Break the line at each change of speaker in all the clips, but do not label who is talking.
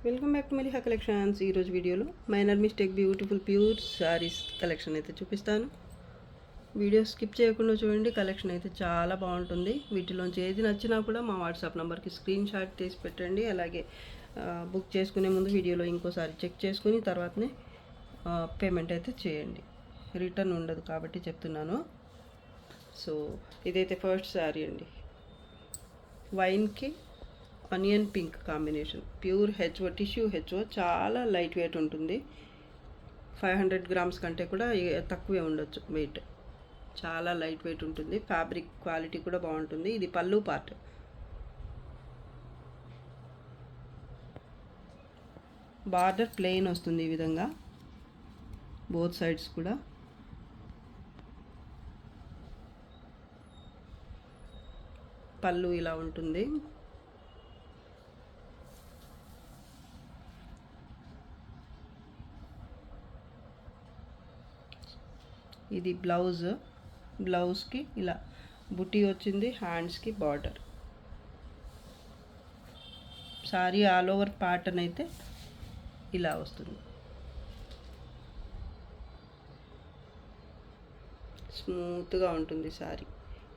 Welcome back to Maliha collections. ఈరోజు వీడియోలో minor mistake beautiful pure sarees collection అయితే చూపిస్తాను. వీడియో స్కిప్ చేయకుండా చూడండి. కలెక్షన్ అయితే చాలా బాగుంటుంది. వీటిలోంచి ఏది నచ్చినా కూడా మా వాట్సాప్ నెంబర్కి స్క్రీన్ షాట్ తీసి పెట్టండి. అలాగే బుక్ చేసుకునే ముందు వీడియోలో ఇంకోసారి చెక్ చేసుకుని తర్వాతనే పేమెంట్ అయితే చేయండి. రిటర్న్ ఉండదు కాబట్టి చెప్తున్నాను. సో ఇదైతే ఫస్ట్ శారీ అండి. వైన్కి ఆనియన్ పింక్ కాంబినేషన్, ప్యూర్ హెచ్ఓ టిష్యూ హెచ్ఓ, చాలా లైట్ వెయిట్ ఉంటుంది. 500 గ్రామ్స్ కంటే కూడా తక్కువే ఉండొచ్చు వెయిట్. చాలా లైట్ వెయిట్ ఉంటుంది. ఫ్యాబ్రిక్ క్వాలిటీ కూడా బాగుంటుంది. ఇది పళ్ళు పార్ట్. బార్డర్ ప్లెయిన్ వస్తుంది ఈ విధంగా బోత్ సైడ్స్ కూడా. పళ్ళు ఇలా ఉంటుంది. ఇది బ్లౌజ్కి ఇలా బుటీ వచ్చింది. హ్యాండ్స్కి border. Sorry all over pattern అయితే ఇలా వస్తుంది. స్మూత్గా ఉంటుంది సారీ.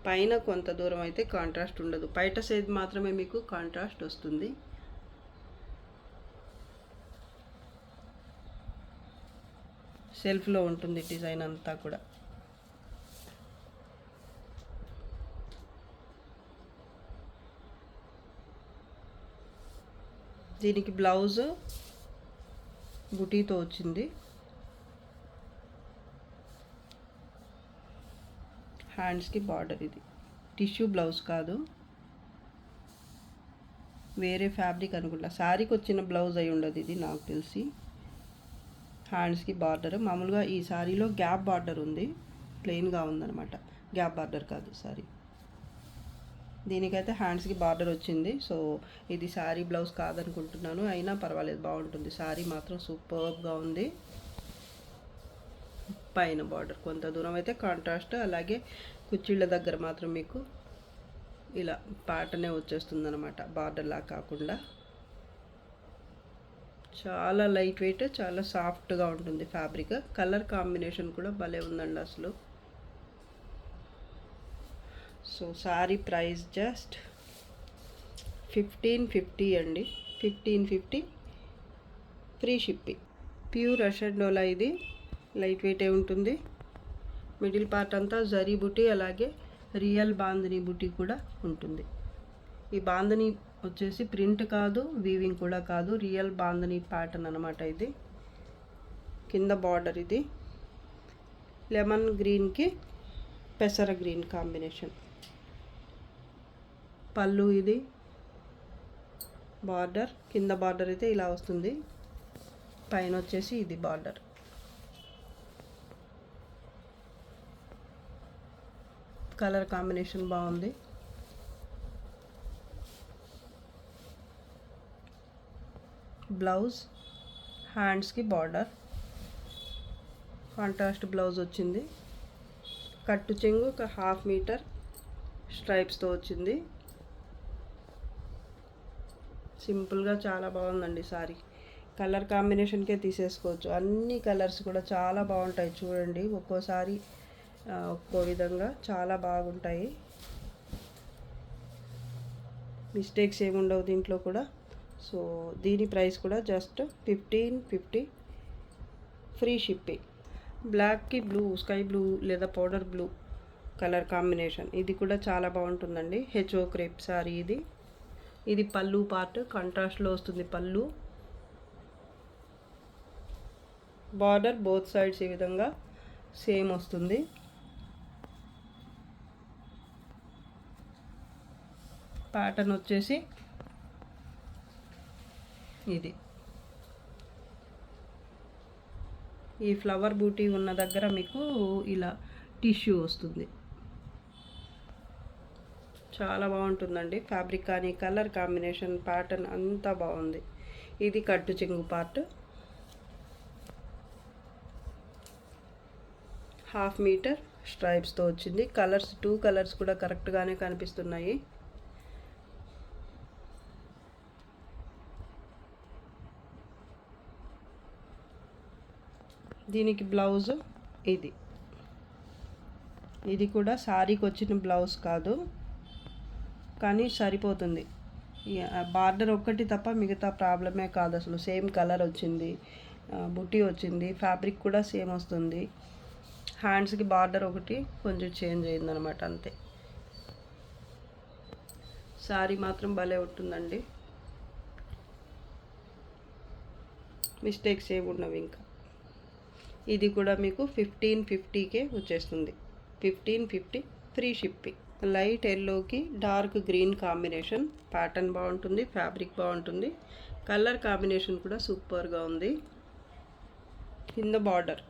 పైన కొంత దూరం అయితే కాంట్రాస్ట్ ఉండదు. బయట సైజ్ మాత్రమే మీకు కాంట్రాస్ట్ వస్తుంది. సెల్ఫ్లో ఉంటుంది డిజైన్ అంతా కూడా. దీనికి బ్లౌజ్ బుటీతో వచ్చింది. హ్యాండ్స్కి బార్డర్. ఇది టిష్యూ బ్లౌజ్ కాదు, వేరే ఫ్యాబ్రిక్ అనుకుంటా. శారీకి వచ్చిన బ్లౌజ్ అయి ఉండదు ఇది నాకు తెలిసి. హ్యాండ్స్కి బార్డర్. మామూలుగా ఈ శారీలో గ్యాప్ బార్డర్ ఉంది, ప్లెయిన్గా ఉందన్నమాట. గ్యాప్ బార్డర్ కాదు సారీ. దీనికైతే హ్యాండ్స్కి బార్డర్ వచ్చింది. సో ఇది శారీ బ్లౌజ్ కాదనుకుంటున్నాను, అయినా పర్వాలేదు, బాగుంటుంది. శారీ మాత్రం సూపర్గా ఉంది. పైన బార్డర్ కొంత దూరం అయితే కాంట్రాస్ట్. అలాగే కుచ్చిళ్ళ దగ్గర మాత్రం మీకు ఇలా ప్యాటర్నే వచ్చేస్తుంది అనమాట, బార్డర్లా కాకుండా. చాలా లైట్ వెయిట్, చాలా సాఫ్ట్గా ఉంటుంది ఫ్యాబ్రిక్. కలర్ కాంబినేషన్ కూడా భలే ఉందండి అసలు. సో సారీ ప్రైస్ జస్ట్ 1550 అండి. 1550 ఫ్రీ షిప్పింగ్. ప్యూర్ అషండోలా. ఇది లైట్ వెయిటే ఉంటుంది. మిడిల్ పార్ట్ అంతా జరీ బుటీ, అలాగే రియల్ బాందిని బుటీ కూడా ఉంటుంది. ఈ బాందిని వచ్చేసి ప్రింట్ కాదు, వీవింగ్ కూడా కాదు, రియల్ బాందిని ప్యాటర్న్ అనమాట ఇది. కింద బార్డర్ ఇది లెమన్ గ్రీన్కి పెసర గ్రీన్ కాంబినేషన్. పళ్ళు ఇది బార్డర్. కింద బార్డర్ అయితే ఇలా వస్తుంది. పైన వచ్చేసి ఇది బార్డర్. కలర్ కాంబినేషన్ బాగుంది. బ్లౌజ్ హ్యాండ్స్కి బార్డర్, కాంట్రాస్ట్ బ్లౌజ్ వచ్చింది. కట్టు చెంగు ఒక 1/2 మీటర్ స్ట్రైప్స్తో వచ్చింది. సింపుల్గా చాలా బాగుందండి సారీ. కలర్ కాంబినేషన్కే తీసేసుకోవచ్చు. అన్ని కలర్స్ కూడా చాలా బాగుంటాయి. చూడండి, ఒక్కోసారి ఒక్కో విధంగా చాలా బాగుంటాయి. మిస్టేక్స్ ఏముండవు దీంట్లో కూడా. సో దీని ప్రైస్ కూడా జస్ట్ 1550 ఫ్రీ షిప్పింగ్. బ్లాక్కి బ్లూ, స్కై బ్లూ లేదా పౌడర్ బ్లూ కలర్ కాంబినేషన్. ఇది కూడా చాలా బాగుంటుందండి. హెచ్ఓ క్రేప్ సారీ ఇది. ఇది పళ్ళు పార్ట్, కాంట్రాస్ట్లో వస్తుంది పళ్ళు. బార్డర్ బోత్ సైడ్స్ ఈ విధంగా సేమ్ వస్తుంది. ప్యాటర్న్ వచ్చేసి ఇది. ఈ ఫ్లవర్ బూటీ ఉన్న దగ్గర మీకు ఇలా టిష్యూ వస్తుంది. చాలా బాగుంటుందండి ఫ్యాబ్రిక్ కానీ కలర్ కాంబినేషన్, ప్యాటర్న్ అంతా బాగుంది. ఇది కట్టు చెంగు పార్ట్. 1/2 మీటర్ స్ట్రైప్స్తో వచ్చింది. కలర్స్ 2 కలర్స్ కూడా కరెక్ట్గానే కనిపిస్తున్నాయి. దీనికి బ్లౌజ్ ఇది ఇది కూడా శారీకి వచ్చిన బ్లౌజ్ కాదు, కానీ సరిపోతుంది. బార్డర్ ఒక్కటి తప్ప మిగతా ప్రాబ్లమే కాదు అసలు. సేమ్ కలర్ వచ్చింది, బుట్టి వచ్చింది, ఫ్యాబ్రిక్ కూడా సేమ్ వస్తుంది. హ్యాండ్స్కి బార్డర్ ఒకటి కొంచెం చేంజ్ అయిందనమాట, అంతే. శారీ మాత్రం భలే ఉంటుందండి, మిస్టేక్స్ ఏమి ఉన్నవి ఇంకా. ఇది కూడా మీకు 1550కే వచ్చేస్తుంది. 1550 ఫ్రీ షిప్పింగ్. లైట్ ఎల్లోకి డార్క్ గ్రీన్ కాంబినేషన్, ప్యాటర్న్ బాగుంటుంది, ఫ్యాబ్రిక్ బాగుంటుంది, కలర్ కాంబినేషన్ కూడా సూపర్గా ఉంది. కింద బార్డర్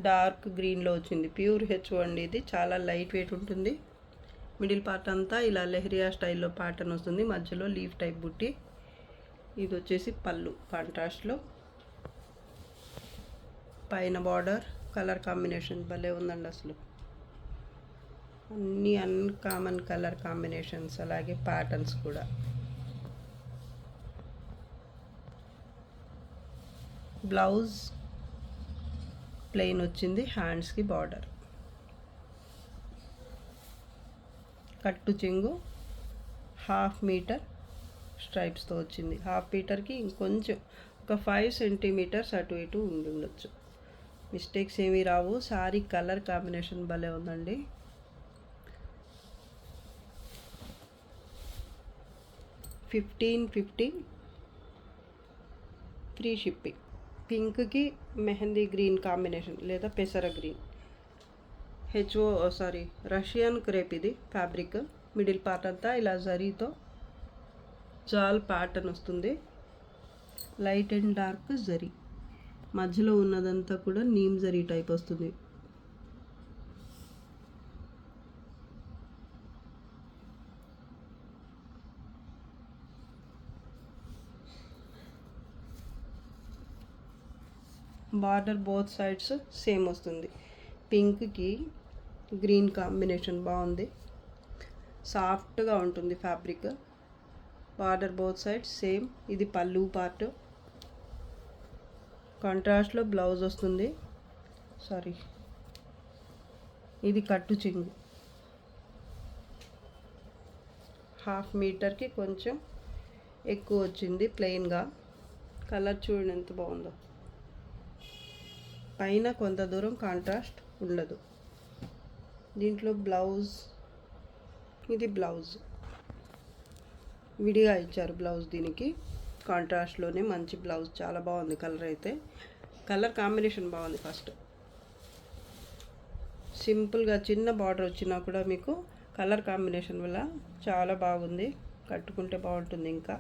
డార్క్ గ్రీన్లో వచ్చింది, ప్యూర్ హెచ్ఓ అండి. ఇది చాలా లైట్ వెయిట్ ఉంటుంది. మిడిల్ పార్ట్ అంతా ఇలా లెహరియా స్టైల్లో ప్యాటర్న్ వస్తుంది, మధ్యలో లీఫ్ టైప్ బుట్టి. ఇది వచ్చేసి పళ్ళు కాంట్రాస్ట్లో, పైన బార్డర్ కలర్ కాంబినేషన్ భలే ఉందండి అసలు. అన్నీ అన్కామన్ కలర్ కాంబినేషన్స్, అలాగే ప్యాటర్న్స్ కూడా. బ్లౌజ్ ప్లెయిన్ వచ్చింది, హ్యాండ్స్కి బార్డర్. కట్టు చెంగు 1/2 మీటర్ స్ట్రైప్స్తో వచ్చింది. 1/2 మీటర్కి ఇంకొంచెం ఒక 5 సెంటీమీటర్స్ అటు ఇటు ఉండి ఉండొచ్చు. మిస్టేక్స్ ఏమీ రావు. సారీ కలర్ కాంబినేషన్ భలే ఉందండి. $15.50 ఫ్రీ షిప్పింగ్. పింక్కి మెహందీ గ్రీన్ కాంబినేషన్ లేదా పెసర గ్రీన్, రష్యన్ క్రేప్. ఇది ఫ్యాబ్రిక్. మిడిల్ పార్ట్ అంతా ఇలా జరీతో జాల్ ప్యాటర్న్ వస్తుంది, లైట్ అండ్ డార్క్ జరీ. మధ్యలో ఉన్నదంతా కూడా నీమ్ జరీ టైప్ వస్తుంది. బార్డర్ బోత్ సైడ్స్ సేమ్ వస్తుంది. పింక్కి గ్రీన్ కాంబినేషన్ బాగుంది, సాఫ్ట్గా ఉంటుంది fabric. Border both sides same. ఇది పళ్ళు పార్ట్. కాంట్రాస్ట్లో బ్లౌజ్ వస్తుంది. ఇది కట్టు చెంగు. 1/2 మీటర్కి కొంచెం ఎక్కువ వచ్చింది ప్లెయిన్గా. కలర్ చూడండి ఎంత బాగుందో. పైన కొంత దూరం కాంట్రాస్ట్ ఉండదు. దీంట్లో బ్లౌజ్, ఇది బ్లౌజ్ విడిగా ఇచ్చారు బ్లౌజ్. దీనికి కాంట్రాస్ట్లోనే మంచి బ్లౌజ్, చాలా బాగుంది. కలర్ అయితే కలర్ కాంబినేషన్ బాగుంది. ఫస్ట్ సింపుల్గా చిన్న బార్డర్ వచ్చినా కూడా మీకు కలర్ కాంబినేషన్ వల్ల చాలా బాగుంది, కట్టుకుంటే బాగుంటుంది. ఇంకా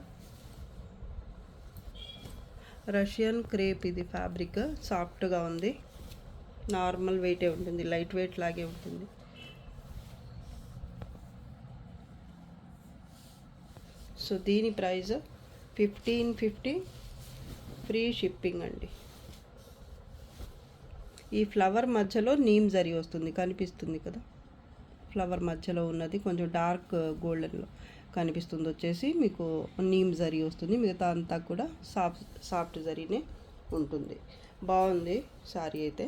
రష్యన్ క్రేప్ ఇది ఫ్యాబ్రిక్, సాఫ్ట్గా ఉంది, నార్మల్ వెయిటే ఉంటుంది, లైట్ వెయిట్ లాగే ఉంటుంది. సో దీని ప్రైస్ $15.50 ఫ్రీ షిప్పింగ్ అండి. ఈ ఫ్లవర్ మధ్యలో నీమ్ జరీ వస్తుంది, కనిపిస్తుంది కదా. ఫ్లవర్ మధ్యలో ఉన్నది కొంచెం డార్క్ గోల్డెన్లో కనిపిస్తుంది, వచ్చేసి మీకు నీమ్ జరీ వస్తుంది. మిగతా అంతా కూడా సాఫ్ట్ జరీనే ఉంటుంది. బాగుంది సారీ అయితే.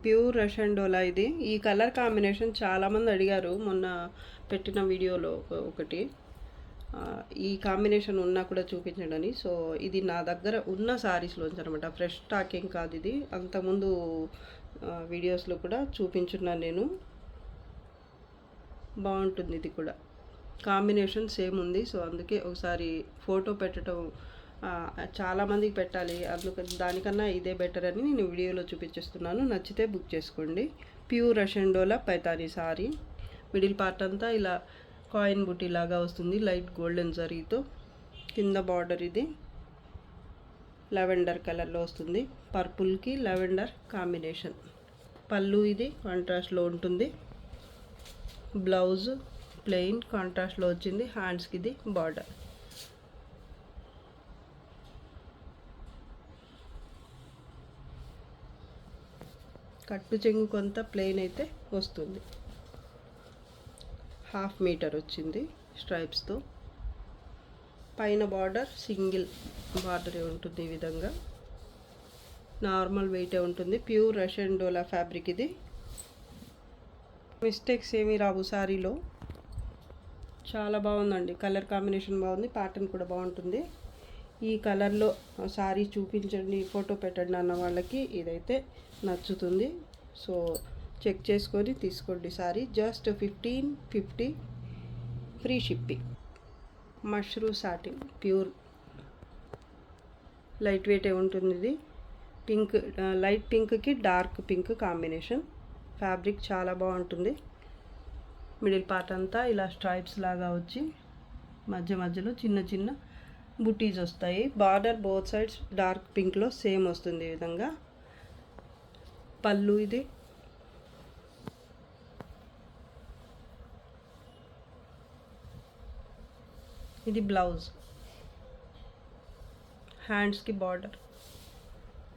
ప్యూర్ రషియన్ డోలా ఇది. ఈ కలర్ కాంబినేషన్ చాలామంది అడిగారు మొన్న పెట్టిన వీడియోలో ఒకటి, ఈ కాంబినేషన్ ఉన్నా కూడా చూపించండి. సో ఇది నా దగ్గర ఉన్న శారీస్లోంచి అనమాట, ఫ్రెష్ స్టాకింగ్ కాదు ఇది. అంతకుముందు వీడియోస్లో కూడా చూపించున్నాను నేను. బాగుంటుంది ఇది కూడా, కాంబినేషన్ సేమ్ ఉంది. సో అందుకే ఒకసారి ఫోటో పెట్టడం చాలామందికి పెట్టాలి, అందుకని దానికన్నా ఇదే బెటర్ అని నేను వీడియోలో చూపించేస్తున్నాను. నచ్చితే బుక్ చేసుకోండి. ప్యూర్ రషియన్ డోలా పైతానీ సారీ. మిడిల్ పార్ట్ అంతా ఇలా కాయిన్ బుట్టి లాగా వస్తుంది, లైట్ గోల్డెన్ జరీతో. కింద బార్డర్ ఇది లెవెండర్ కలర్లో వస్తుంది, పర్పుల్కి లెవెండర్ కాంబినేషన్. పళ్ళు ఇది కాంట్రాస్ట్లో ఉంటుంది. బ్లౌజ్ ప్లెయిన్ కాంట్రాస్ట్లో వచ్చింది, హ్యాండ్స్కి ఇది బార్డర్. కట్టు చెంగు కొంత ప్లెయిన్ అయితే వస్తుంది. 1/2 మీటర్ వచ్చింది స్ట్రైప్స్తో. పైన బార్డర్ సింగిల్ బార్డరే ఉంటుంది ఈ విధంగా. నార్మల్ వెయిటే ఉంటుంది. ప్యూర్ రష్యన్ డోలా ఫ్యాబ్రిక్ ఇది. మిస్టేక్స్ ఏమీ రావు శారీలో. చాలా బాగుందండి. కలర్ కాంబినేషన్ బాగుంది, ప్యాటర్న్ కూడా బాగుంటుంది. ఈ కలర్లో శారీ చూపించండి, ఫోటో పెట్టండి అన్న వాళ్ళకి ఇదైతే నచ్చుతుంది. సో చెక్ చేసుకొని తీసుకోండి sari. Just 1550 free shipping. Mushroom satin pure light వెయిటే ఉంటుంది ఇది. పింక్, లైట్ పింక్కి డార్క్ పింక్ కాంబినేషన్. ఫ్యాబ్రిక్ చాలా బాగుంటుంది. మిడిల్ పార్ట్ అంతా ఇలా స్ట్రైప్స్ లాగా వచ్చి మధ్య మధ్యలో చిన్న చిన్న బుటీస్ వస్తాయి. బార్డర్ బోత్ సైడ్స్ డార్క్ పింక్లో సేమ్ వస్తుంది ఈ విధంగా. పళ్ళు ఇది. ఇది బ్లౌజ్. హ్యాండ్స్కి బార్డర్,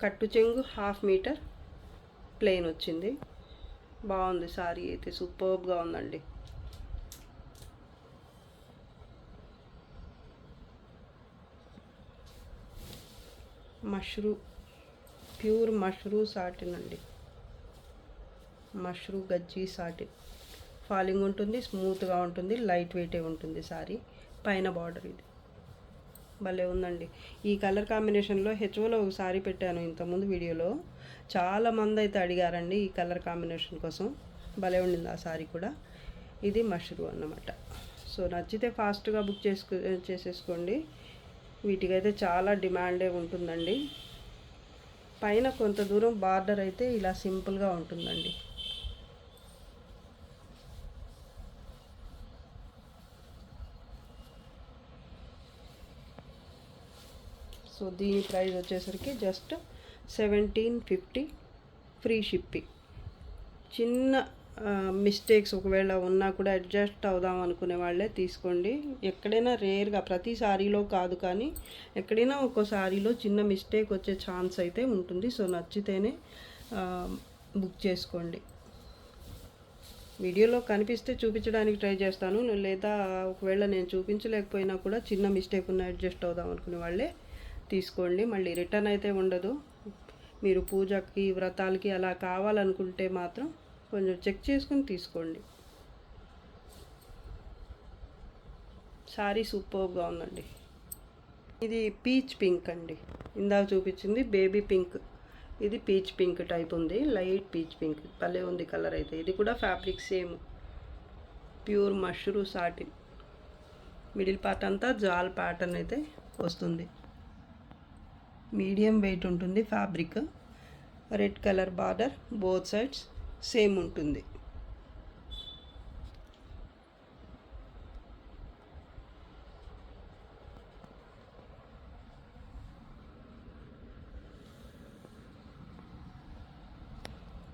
కట్టు చెంగు 1/2 మీటర్ ప్లెయిన్ వచ్చింది. బాగుంది సారీ అయితే, సూపర్బ్గా ఉందండి. మష్రూ ప్యూర్ మష్రూ సాటిన్ అండి. మష్రూ గజ్జీ సాటిన్. ఫాలింగ్ ఉంటుంది, స్మూత్గా ఉంటుంది, లైట్ వెయిటే ఉంటుంది సారీ. పైన బార్డర్ ఇది భలే ఉందండి. ఈ కలర్ కాంబినేషన్లో హెచ్ఓలో ఒక సారీ పెట్టాను ఇంతకుముందు వీడియోలో. చాలామంది అయితే అడిగారండి ఈ కలర్ కాంబినేషన్ కోసం. భలే ఉండింది ఆ సారీ కూడా. ఇది మష్రూ అన్నమాట. సో నచ్చితే ఫాస్ట్గా బుక్ చేసేసుకోండి. వీటికైతే చాలా డిమాండే ఉంటుందండి. పైన కొంత దూరం బార్డర్ అయితే ఇలా సింపుల్గా ఉంటుందండి. సో దీని ప్రైస్ వచ్చేసరికి జస్ట్ 1750 ఫ్రీ షిప్పింగ్. చిన్న మిస్టేక్స్ ఒకవేళ ఉన్నా కూడా అడ్జస్ట్ అవుదాం అనుకునే వాళ్ళే తీసుకోండి. ఎక్కడైనా రేర్గా, ప్రతి సారీలో కాదు కానీ ఎక్కడైనా ఒక్కో సారీలో చిన్న మిస్టేక్ వచ్చే ఛాన్స్ అయితే ఉంటుంది. సో నచ్చితేనే బుక్ చేసుకోండి. వీడియోలో కనిపిస్తే చూపించడానికి ట్రై చేస్తాను, లేదా ఒకవేళ నేను చూపించలేకపోయినా కూడా చిన్న మిస్టేక్ ఉన్న అడ్జస్ట్ అవుదాం అనుకునే వాళ్ళే తీసుకోండి. మళ్ళీ రిటర్న్ అయితే ఉండదు. మీరు పూజకి, వ్రతాలకి అలా కావాలనుకుంటే మాత్రం కొంచెం చెక్ చేసుకుని తీసుకోండి. సారీ సూపర్గా ఉందండి. ఇది పీచ్ పింక్ అండి. ఇందాక చూపించింది బేబీ పింక్, ఇది పీచ్ పింక్ టైప్ ఉంది. లైట్ పీచ్ పింక్ భలే ఉంది కలర్ అయితే. ఇది కూడా fabric same pure mashru satin. Middle part అంతా జాల్ ప్యాటర్న్ అయితే వస్తుంది. మీడియం వెయిట్ ఉంటుంది fabric. Red colour border both sides same ఉంటుంది.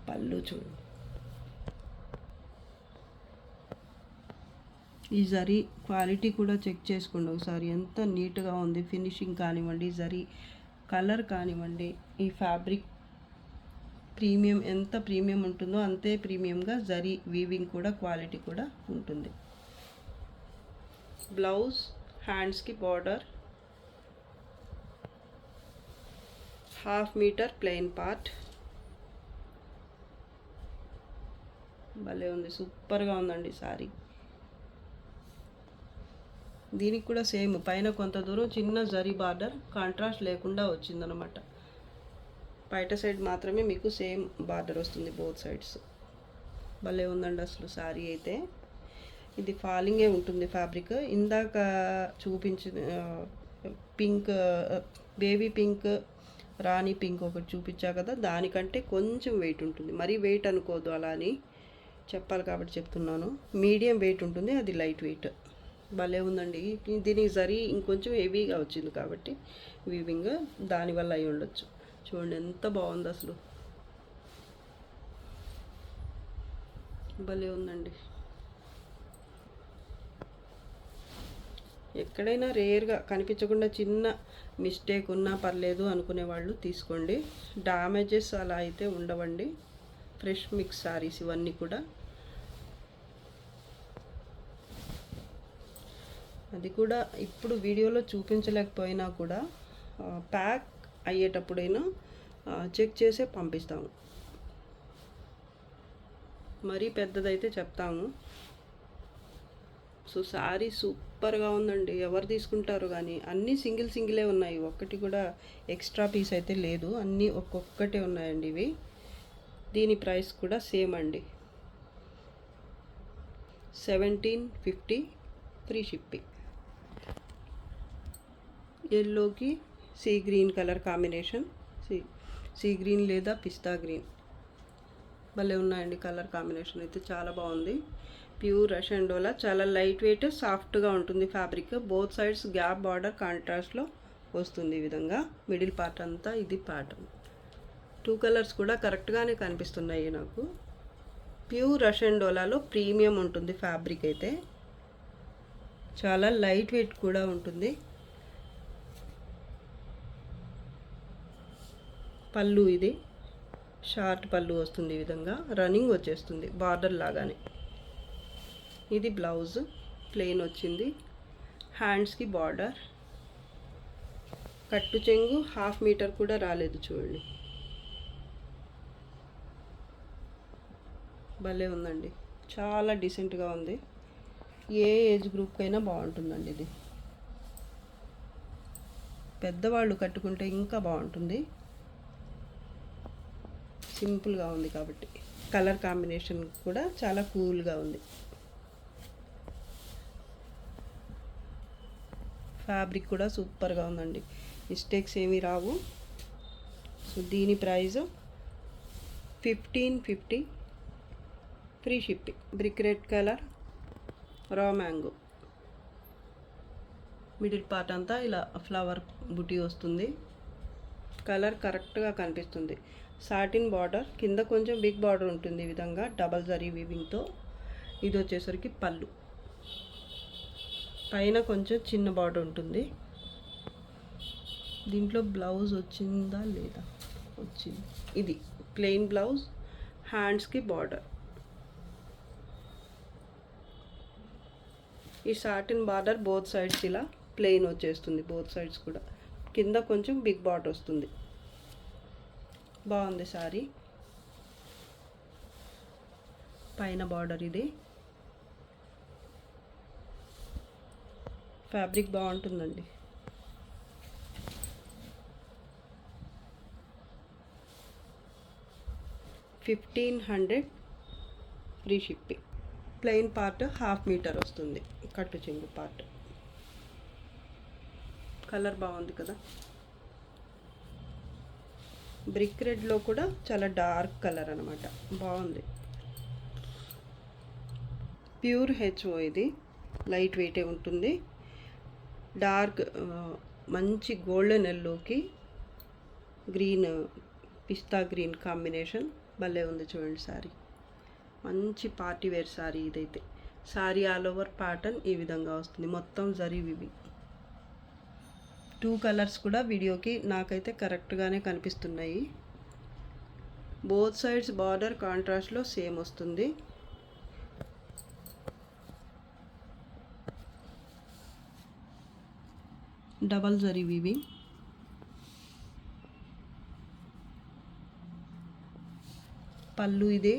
పళ్ళు చూడండి. ఈ జరీ క్వాలిటీ కూడా చెక్ చేసుకోండి ఒకసారి, ఎంత నీట్గా ఉంది. ఫినిషింగ్ కానివ్వండి, జరీ కలర్ కానివ్వండి, ఈ ఫ్యాబ్రిక్ ప్రీమియం, ఎంత ప్రీమియం ఉంటుందో అంతే ప్రీమియంగా జరీ వీవింగ్ కూడా, క్వాలిటీ కూడా ఉంటుంది. బ్లౌజ్, హ్యాండ్స్కి బార్డర్, 1/2 మీటర్ ప్లెయిన్ పార్ట్. భలే ఉంది, సూపర్గా ఉందండి సారీ. దీనికి కూడా సేమ్ పైన కొంత దూరం చిన్న జరీ బార్డర్ కాంట్రాస్ట్ లేకుండా వచ్చిందనమాట. బయట సైడ్ మాత్రమే మీకు సేమ్ బార్డర్ వస్తుంది బోత్ సైడ్స్. భలే ఉందండి అసలు సారీ అయితే. ఇది ఫాలింగే ఉంటుంది ఫ్యాబ్రిక్. ఇందాక చూపించిన పింక్, బేబీ పింక్, రాణి పింక్ ఒకటి చూపించా కదా, దానికంటే కొంచెం వెయిట్ ఉంటుంది. మరీ వెయిట్ అనుకోదు, అలా అని చెప్పాలి కాబట్టి చెప్తున్నాను. మీడియం వెయిట్ ఉంటుంది, అది లైట్ వెయిట్. భలే ఉందండి. దీనికి జరీ ఇంకొంచెం హెవీగా వచ్చింది కాబట్టి వీవింగ్, దానివల్ల అయి ఉండొచ్చు. చూడండి ఎంత బాగుంది అసలు, భలే ఉందండి. ఎక్కడైనా రేర్గా కనిపించకుండా చిన్న మిస్టేక్ ఉన్నా పర్లేదు అనుకునే వాళ్ళు తీసుకోండి. డ్యామేజెస్ అలా అయితే ఉండవండి. ఫ్రెష్ మిక్స్ సారీస్ ఇవన్నీ కూడా. అది కూడా ఇప్పుడు వీడియోలో చూపించలేకపోయినా కూడా ప్యాక్ అయ్యేటప్పుడైనా చెక్ చేసే పంపిస్తాము. మరీ పెద్దదైతే చెప్తాము. సో శారీ సూపర్గా ఉందండి. ఎవరు తీసుకుంటారు కానీ అన్నీ సింగిలే ఉన్నాయి. ఒక్కటి కూడా ఎక్స్ట్రా పీస్ అయితే లేదు. అన్నీ ఒక్కొక్కటే ఉన్నాయండి ఇవి. దీని ప్రైస్ కూడా సేమ్ అండి, 1750 ఫ్రీ షిప్పింగ్. ఎల్లోకి sea green colour combination, sea green లేదా పిస్తా గ్రీన్ భలే ఉన్నాయండి. కలర్ కాంబినేషన్ అయితే చాలా బాగుంది. ప్యూర్ రషియన్ డోలా, చాలా లైట్ వెయిట్, సాఫ్ట్గా ఉంటుంది fabric. Both sides gap border కాంట్రాస్ట్లో వస్తుంది. ఈ విధంగా మిడిల్ పార్ట్ అంతా ఇది ప్యాటర్న్. 2 కలర్స్ కూడా కరెక్ట్గానే కనిపిస్తున్నాయి నాకు. ప్యూర్ రషియన్ డోలాలో ప్రీమియం ఉంటుంది ఫ్యాబ్రిక్ అయితే. చాలా లైట్ వెయిట్ కూడా ఉంటుంది. పళ్ళు ఇది షార్ట్ పళ్ళు వస్తుంది. ఈ విధంగా రన్నింగ్ వచ్చేస్తుంది బార్డర్ లాగానే. ఇది బ్లౌజ్ ప్లెయిన్ వచ్చింది. హ్యాండ్స్కి బార్డర్, కట్టు చెంగు 1/2 మీటర్ కూడా రాలేదు చూడండి. భలే ఉందండి, చాలా డీసెంట్గా ఉంది. ఏ ఏజ్ గ్రూప్కైనా బాగుంటుందండి ఇది. పెద్దవాళ్ళు కట్టుకుంటే ఇంకా బాగుంటుంది. సింపుల్గా ఉంది కాబట్టి. కలర్ కాంబినేషన్ కూడా చాలా కూల్గా ఉంది. ఫ్యాబ్రిక్ కూడా సూపర్గా ఉందండి, మిస్టేక్స్ ఏమీ రావు. సో దీని price 1550 free shipping. Brick red colour, raw mango. Middle part అంతా ఇలా ఫ్లవర్ బుటీ వస్తుంది. కలర్ కరెక్ట్గా కనిపిస్తుంది. సాటిన్ బార్డర్, కింద కొంచెం బిగ్ బార్డర్ ఉంటుంది. ఈ విధంగా డబల్ జరీ వీవింగ్తో. ఇది వచ్చేసరికి పళ్ళు, పైన కొంచెం చిన్న బార్డర్ ఉంటుంది. దీంట్లో బ్లౌజ్ వచ్చిందా లేదా? వచ్చింది. ఇది ప్లెయిన్ బ్లౌజ్, హ్యాండ్స్కి బార్డర్. ఈ సాటిన్ బార్డర్ బోత్ సైడ్స్ ఇలా ప్లెయిన్ వచ్చేస్తుంది. బోత్ సైడ్స్ కూడా కింద కొంచెం బిగ్ బార్డర్ వస్తుంది. బాగుంది సారీ. పైన బార్డర్ ఇది. ఫ్యాబ్రిక్ బాగుంటుందండి. $1500 free shipping. Plain part 1/2 metre వస్తుంది. కట్టు చెంగు పార్ట్. కలర్ బాగుంది కదా. బ్రిక్ రెడ్లో కూడా చాలా డార్క్ కలర్ అనమాట, బాగుంది. ప్యూర్ హెచ్ఓ ఇది, లైట్ వెయిటే ఉంటుంది. డార్క్ మంచి గోల్డెన్ ఎల్లోకి గ్రీన్, పిస్తా గ్రీన్ కాంబినేషన్ భలే ఉంది చూడండి. సారీ మంచి పార్టీ వేర్ సారీ ఇదైతే. సారీ ఆల్ ఓవర్ ప్యాటర్న్ ఈ విధంగా వస్తుంది, మొత్తం జరీ వివి. 2 కలర్స్ కూడా వీడియోకి నాకైతే కరెక్ట్గానే కనిపిస్తున్నాయి. బోత్ సైడ్స్ బార్డర్ కాంట్రాస్ట్లో సేమ్ వస్తుంది. Double zari weaving. పళ్ళు ఇదే.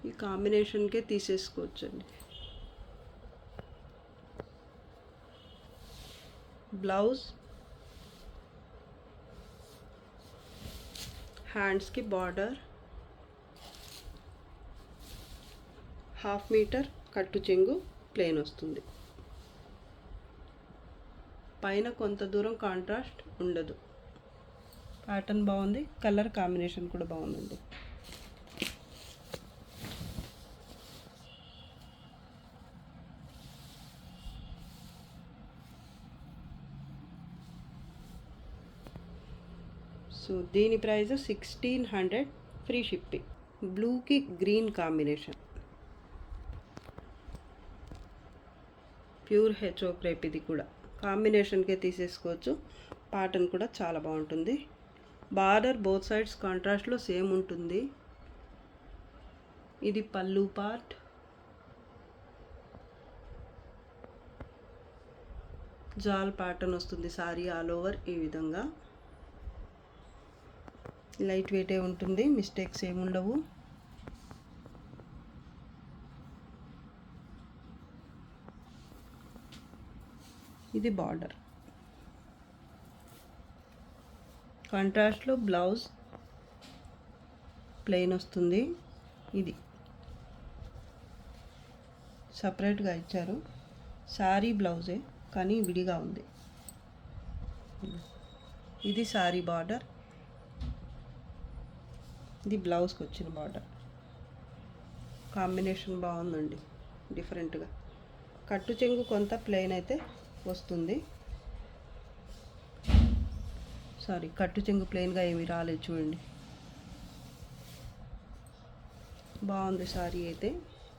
ఈ కాంబినేషన్కే తీసేసుకోవచ్చండి. బ్లౌజ్, హ్యాండ్స్కి బార్డర్, 1/2 మీటర్ కట్టు చెంగు ప్లెయిన్ వస్తుంది. పైన కొంత దూరం కాంట్రాస్ట్ ఉండదు. ప్యాటర్న్ బాగుంది, కలర్ కాంబినేషన్ కూడా బాగుందండి. సో దీని ప్రైస్ 1600 ఫ్రీ షిప్పింగ్. బ్లూకి green combination, pure HO crepe. ఇది కూడా కాంబినేషన్కే తీసేసుకోవచ్చు. ప్యాటర్న్ కూడా చాలా బాగుంటుంది. బార్డర్ బోత్ సైడ్స్ కాంట్రాస్ట్లో సేమ్ ఉంటుంది. ఇది పళ్ళు పార్ట్. జాల్ ప్యాటర్న్ వస్తుంది సారీ ఆల్ ఓవర్ ఈ విధంగా. లైట్ వెయిటే ఉంటుంది, మిస్టేక్స్ ఏమి ఉండవు. ఇది బార్డర్. కాంట్రాస్ట్లో బ్లౌజ్ ప్లెయిన్ వస్తుంది. ఇది సపరేట్గా ఇచ్చారు, శారీ బ్లౌజే కానీ విడిగా ఉంది. ఇది శారీ బార్డర్, ఇది బ్లౌజ్కి వచ్చిన బార్డర్. కాంబినేషన్ బాగుందండి, డిఫరెంట్గా. కట్టు చెంగు కొంత ప్లెయిన్ అయితే వస్తుంది. సారీ, కట్టు చెంగు ప్లెయిన్గా ఏమీ రాలేదు చూడండి. బాగుంది సారీ అయితే.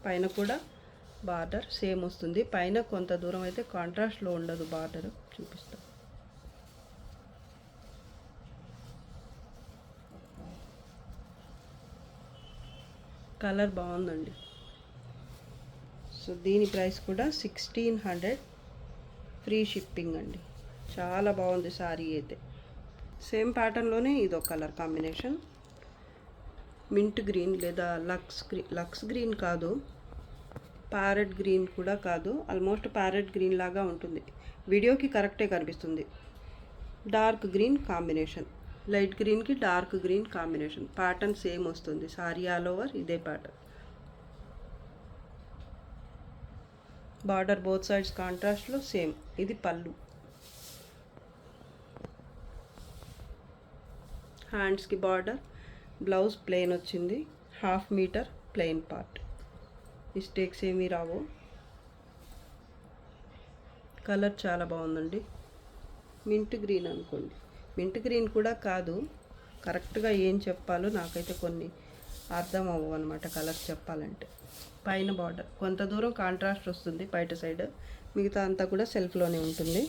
పైన కూడా బార్డర్ సేమ్ వస్తుంది. పైన కొంత దూరం అయితే కాంట్రాస్ట్లో ఉండదు బార్డర్, చూపిస్తాను. కలర్ బాగుందండి. సో దీని ప్రైస్ కూడా 1600, ఫ్రీ షిప్పింగ్ అండి. చాలా బాగుంది సారీ అయితే. సేమ్ ప్యాటర్న్లోనే ఇదో కలర్ కాంబినేషన్, మింట్ గ్రీన్ లేదా లక్స్ గ్రీన్ కాదు, ప్యారెట్ గ్రీన్ కూడా కాదు, ఆల్మోస్ట్ ప్యారెట్ గ్రీన్ లాగా ఉంటుంది. వీడియోకి కరెక్టే కనిపిస్తుంది. డార్క్ గ్రీన్ కాంబినేషన్, లైట్ గ్రీన్కి dark green combination. Pattern same వస్తుంది, సారీ ఆల్ ఓవర్ ఇదే ప్యాటర్న్. బార్డర్ బోత్ సైడ్స్ కాంట్రాస్ట్లో సేమ్. ఇది పళ్ళు. హ్యాండ్స్కి బార్డర్, బ్లౌజ్ ప్లెయిన్ వచ్చింది, 1/2 మీటర్ ప్లెయిన్ పార్ట్. మిస్టేక్స్ ఏమీ రావు. కలర్ చాలా బాగుందండి. మింట్ గ్రీన్ అనుకోండి, మింట్ గ్రీన్ కూడా కాదు. కరెక్ట్గా ఏం చెప్పాలో నాకైతే కొన్ని అర్థం అవ్వవు అనమాట కలర్ చెప్పాలంటే. పైన బార్డర్ కొంత దూరం కాంట్రాస్ట్ వస్తుంది బయట సైడ్, మిగతా అంతా కూడా సెల్ఫ్లోనే ఉంటుంది.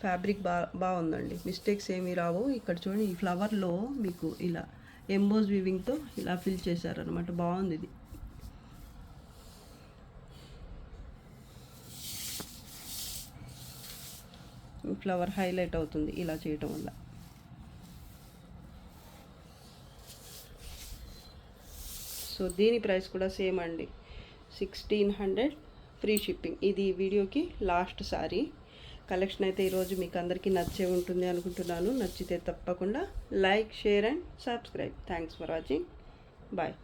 ఫ్యాబ్రిక్ బాగుందండి, మిస్టేక్స్ ఏమీ రావు. ఇక్కడ చూడండి, ఈ ఫ్లవర్లో మీకు ఇలా ఎంబోజ్ వీవింగ్తో ఇలా ఫిల్ చేశారనమాట. బాగుంది ఇది. ఫ్లవర్ హైలైట్ అవుతుంది ఇలా చేయటం వల్ల. సో దీని ప్రైస్ కూడా సేమ్ అండి, 1600, ఫ్రీ షిప్పింగ్. ఇది వీడియోకి లాస్ట్ సారీ కలెక్షన్ అయితే ఈరోజు మీకు అందరికీ నచ్చే ఉంటుంది అనుకుంటున్నాను. నచ్చితే తప్పకుండా like, share and subscribe. Thanks for watching. Bye.